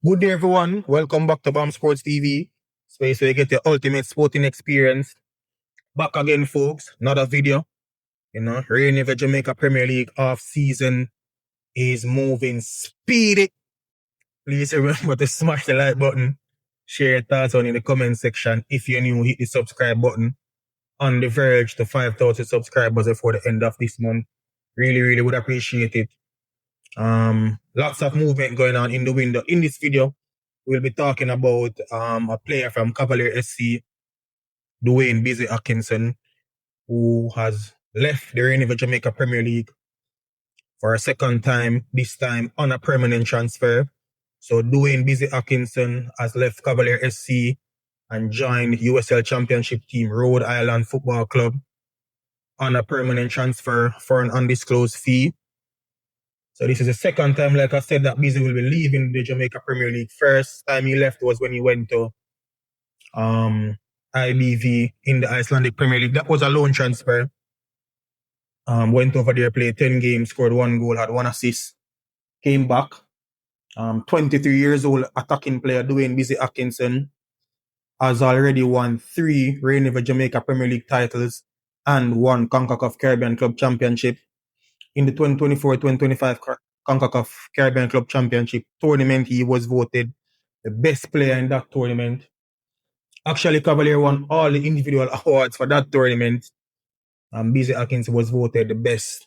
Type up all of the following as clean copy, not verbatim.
Good day, everyone. Welcome back to BAM Sports TV, space where you get the ultimate sporting experience. Back again, folks. Another video. Rain River Jamaica Premier League off season is moving speedy. Please remember to smash the like button, share your thoughts on in the comment section. If you're new, hit the subscribe button. On the verge to 5,000 subscribers before the end of this month. Really, really would appreciate it. Lots of movement going on in the window. In this video, we'll be talking about a player from Cavalier SC, Dwayne Atkinson, who has left the Rhode Island Jamaica Premier League for a second time, this time on a permanent transfer. So Dwayne Atkinson has left Cavalier SC and joined USL Championship team Rhode Island Football Club on a permanent transfer for an undisclosed fee. So this is the second time, like I said, that Busy will be leaving the Jamaica Premier League. First time he left was when he went to IBV in the Icelandic Premier League. That was a loan transfer. Went over there, played 10 games, scored 1 goal, had 1 assist. Came back. 23 years old attacking player Dwayne Atkinson has already won 3 Rhode Island Jamaica Premier League titles and 1 CONCACAF Caribbean Club Championship. In the 2024-2025 CONCACAF Caribbean Club Championship tournament, he was voted the best player in that tournament. Actually, Cavalier won all the individual awards for that tournament. Busy Atkinson was voted the best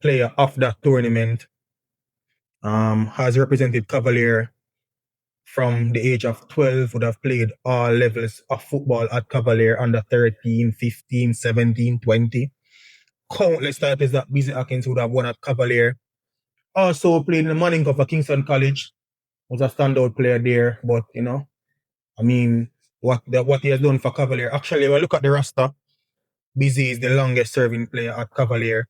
player of that tournament. Has represented Cavalier from the age of 12, would have played all levels of football at Cavalier, under 13, 15, 17, 20. Countless titles that Busy Atkinson would have won at Cavalier. Also played in the Manning Cup for Kingston College. Was a standout player there. But, what he has done for Cavalier. Actually, when I look at the roster, Busy is the longest serving player at Cavalier.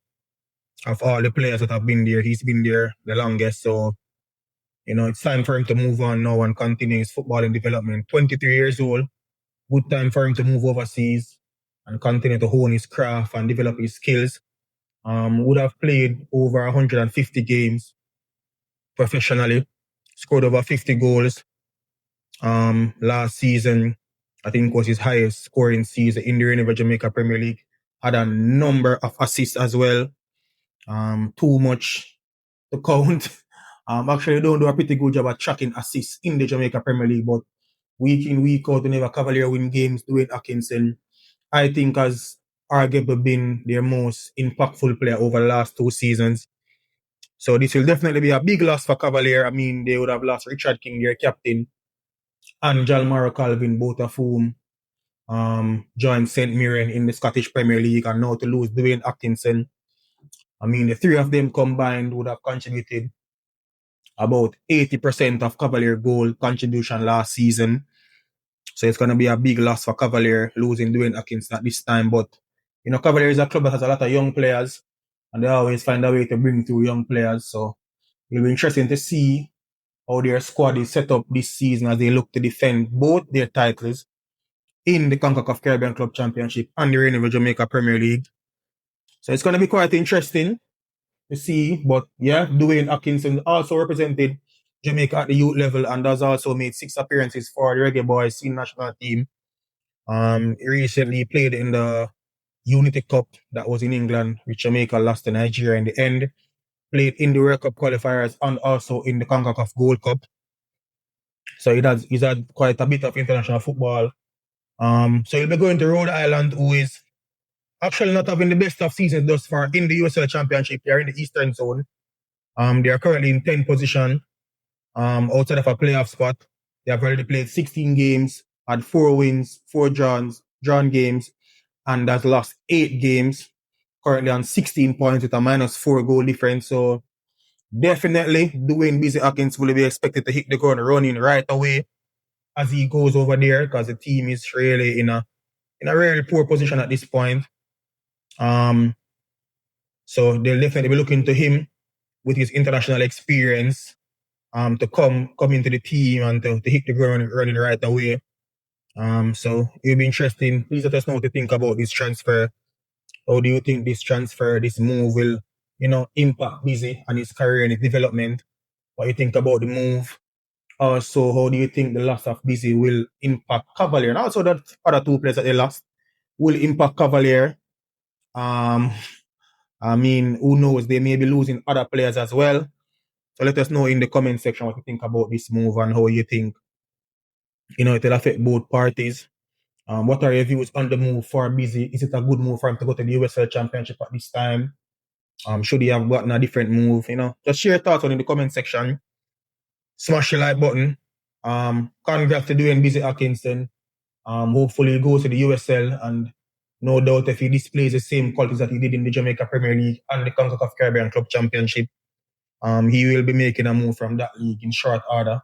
Of all the players that have been there, he's been there the longest. So, it's time for him to move on now and continue his footballing development. 23 years old. Good time for him to move overseas and continue to hone his craft and develop his skills. Would have played over 150 games professionally, scored over 50 goals. Last season, I think was his highest scoring season in the Rhode Island Jamaica Premier League. Had a number of assists as well. Too much to count. Actually, don't do a pretty good job at tracking assists in the Jamaica Premier League, but week in, week out, whenever Cavalier win games, Dwayne Atkinson, I think has arguably been their most impactful player over the last 2 seasons. So this will definitely be a big loss for Cavalier. They would have lost Richard King, their captain, and Jalmaro Calvin, both of whom joined St. Mirren in the Scottish Premier League, and now to lose Dwayne Atkinson. The 3 of them combined would have contributed about 80% of Cavalier goal contribution last season. So it's going to be a big loss for Cavalier losing Dwayne Atkinson at this time. But, Cavalier is a club that has a lot of young players, and they always find a way to bring through young players. So it'll be interesting to see how their squad is set up this season as they look to defend both their titles in the CONCACAF Caribbean Club Championship and the Rhode Island Jamaica Premier League. So it's going to be quite interesting to see. But yeah, Dwayne Atkinson also represented Jamaica at the youth level and has also made 6 appearances for the Reggae Boyz senior national team. He recently played in the Unity Cup that was in England, which Jamaica lost to Nigeria in the end. Played in the World Cup qualifiers and also in the CONCACAF Gold Cup. So he's had quite a bit of international football. So he'll be going to Rhode Island, who is actually not having the best of seasons thus far in the USL Championship. They are in the Eastern Zone. They are currently in 10th position outside of a playoff spot. They have already played 16 games, had 4 wins, 4 drawn games, and has lost 8 games. Currently on 16 points with a -4 goal difference. So definitely Dwayne Atkinson will be expected to hit the ground running right away as he goes over there, because the team is really in a really poor position at this point. So they'll definitely be looking to him with his international experience to come into the team and to hit the ground running right away. So it'll be interesting. Please let us know what you think about this transfer. How do you think this move will, impact Busy and his career and his development? What you think about the move? Also, how do you think the loss of Busy will impact Cavalier? And also that other two players that they lost will impact Cavalier. I mean, who knows? They may be losing other players as well. So let us know in the comment section what you think about this move and how you think, it'll affect both parties. What are your views on the move for Busy? Is it a good move for him to go to the USL Championship at this time? Should he have gotten a different move? Just share your thoughts in the comment section. Smash the like button. Congrats to Dwayne Busy Atkinson. Hopefully he goes to the USL, and no doubt if he displays the same qualities that he did in the Jamaican Premier League and the CONCACAF Caribbean Club Championship, he will be making a move from that league in short order.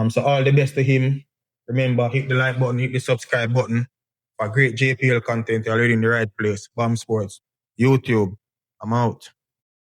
So all the best to him. Remember, hit the like button, hit the subscribe button for great JPL content. You're already in the right place. BAM Sports, YouTube. I'm out.